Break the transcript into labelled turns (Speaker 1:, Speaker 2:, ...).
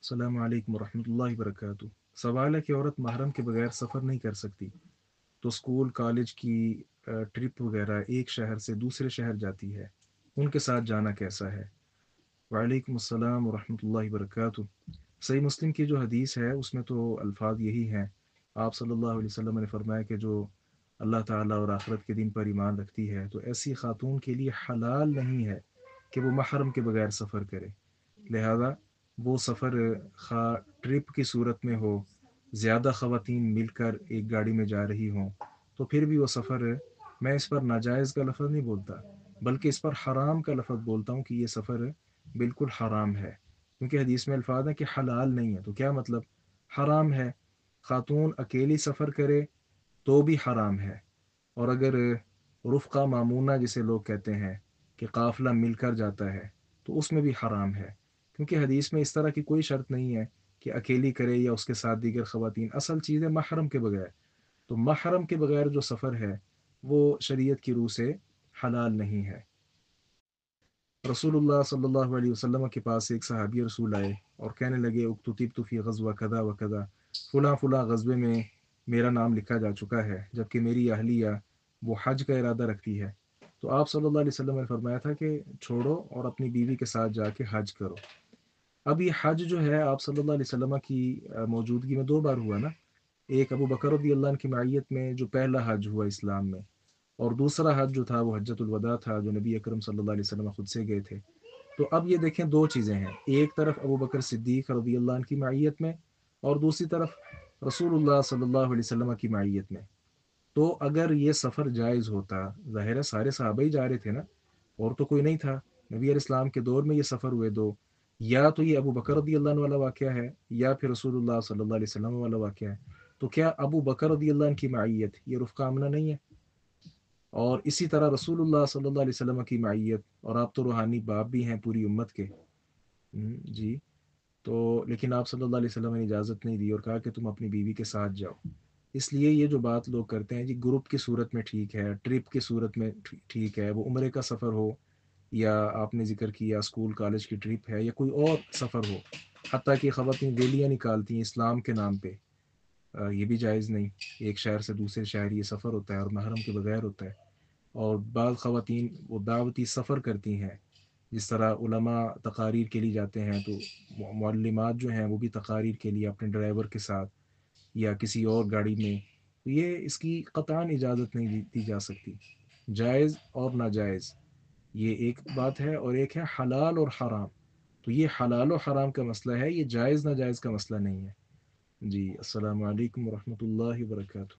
Speaker 1: السلام علیکم ورحمۃ اللہ وبرکاتہ۔ سوال ہے کہ عورت محرم کے بغیر سفر نہیں کر سکتی، تو اسکول کالج کی ٹرپ وغیرہ ایک شہر سے دوسرے شہر جاتی ہے، ان کے ساتھ جانا کیسا ہے؟ وعلیکم السلام ورحمۃ اللہ وبرکاتہ۔ صحیح مسلم کی جو حدیث ہے اس میں تو الفاظ یہی ہیں۔ آپ صلی اللہ علیہ وسلم نے فرمایا کہ جو اللہ تعالیٰ اور آخرت کے دن پر ایمان رکھتی ہے تو ایسی خاتون کے لیے حلال نہیں ہے کہ وہ محرم کے بغیر سفر کرے، لہذا وہ سفر خواہ ٹرپ کی صورت میں ہو، زیادہ خواتین مل کر ایک گاڑی میں جا رہی ہوں، تو پھر بھی وہ سفر، میں اس پر ناجائز کا لفظ نہیں بولتا بلکہ اس پر حرام کا لفظ بولتا ہوں کہ یہ سفر بالکل حرام ہے، کیونکہ حدیث میں الفاظ ہے کہ حلال نہیں ہے، تو کیا مطلب؟ حرام ہے۔ خاتون اکیلی سفر کرے تو بھی حرام ہے، اور اگر رفقہ معمونہ جسے لوگ کہتے ہیں کہ قافلہ مل کر جاتا ہے تو اس میں بھی حرام ہے، کیونکہ حدیث میں اس طرح کی کوئی شرط نہیں ہے کہ اکیلی کرے یا اس کے ساتھ دیگر خواتین، اصل چیز ہے محرم کے بغیر، تو محرم کے بغیر جو سفر ہے وہ شریعت کی روح سے حلال نہیں ہے۔ رسول اللہ صلی اللہ علیہ وسلم کے پاس ایک صحابی رسول آئے اور کہنے لگے اکتتبت فی غزوہ کذا و کذا، فلاں فلاں غزوے میں میرا نام لکھا جا چکا ہے جبکہ میری اہلیہ وہ حج کا ارادہ رکھتی ہے، تو آپ صلی اللہ علیہ وسلم نے فرمایا تھا کہ چھوڑو اور اپنی بیوی کے ساتھ جا کے حج کرو۔ اب یہ حج جو ہے آپ صلی اللہ علیہ وسلم کی موجودگی میں دو بار ہوا نا، ایک ابو بکر رضی اللہ عنہ کی معیت میں جو پہلا حج ہوا اسلام میں، اور دوسرا حج جو تھا وہ حجۃ الوداع تھا جو نبی اکرم صلی اللہ علیہ وسلم خود سے گئے تھے۔ تو اب یہ دیکھیں دو چیزیں ہیں، ایک طرف ابو بکر صدیق رضی اللہ عنہ کی معیت میں، اور دوسری طرف رسول اللہ صلی اللہ علیہ وسلم کی معیت میں۔ تو اگر یہ سفر جائز ہوتا، ظاہر ہے سارے صحابہ ہی جا رہے تھے نا، اور تو کوئی نہیں تھا، نبی علیہ السلام کے دور میں یہ سفر ہوئے دو، یا تو یہ ابو بکر رضی اللہ عنہ والا واقعہ ہے یا پھر رسول اللہ صلی اللہ علیہ وسلم والا واقعہ ہے، تو کیا ابو بکر رضی اللہ عنہ کی معیت یہ رفقہ آمنہ نہیں ہے؟ اور اسی طرح رسول اللہ صلی اللہ علیہ وسلم کی معیت، اور آپ تو روحانی باپ بھی ہیں پوری امت کے۔ جی، تو لیکن آپ صلی اللہ علیہ وسلم نے اجازت نہیں دی اور کہا کہ تم اپنی بیوی کے ساتھ جاؤ۔ اس لیے یہ جو بات لوگ کرتے ہیں جی گروپ کی صورت میں ٹھیک ہے، ٹرپ کی صورت میں ٹھیک ہے، وہ عمرے کا سفر ہو یا آپ نے ذکر کیا اسکول کالج کی ٹرپ ہے یا کوئی اور سفر ہو، حتیٰ کہ خواتین ریلیاں نکالتی ہیں اسلام کے نام پہ، یہ بھی جائز نہیں۔ ایک شہر سے دوسرے شہر یہ سفر ہوتا ہے اور محرم کے بغیر ہوتا ہے، اور بعض خواتین وہ دعوتی سفر کرتی ہیں، جس طرح علماء تقاریر کے لیے جاتے ہیں تو معلمات جو ہیں وہ بھی تقاریر کے لیے اپنے ڈرائیور کے ساتھ یا کسی اور گاڑی میں، تو یہ اس کی قطعاً اجازت نہیں دی جا سکتی۔ جائز اور ناجائز یہ ایک بات ہے، اور ایک ہے حلال اور حرام، تو یہ حلال و حرام کا مسئلہ ہے، یہ جائز ناجائز کا مسئلہ نہیں ہے۔ جی، السلام علیکم ورحمۃ اللہ وبرکاتہ۔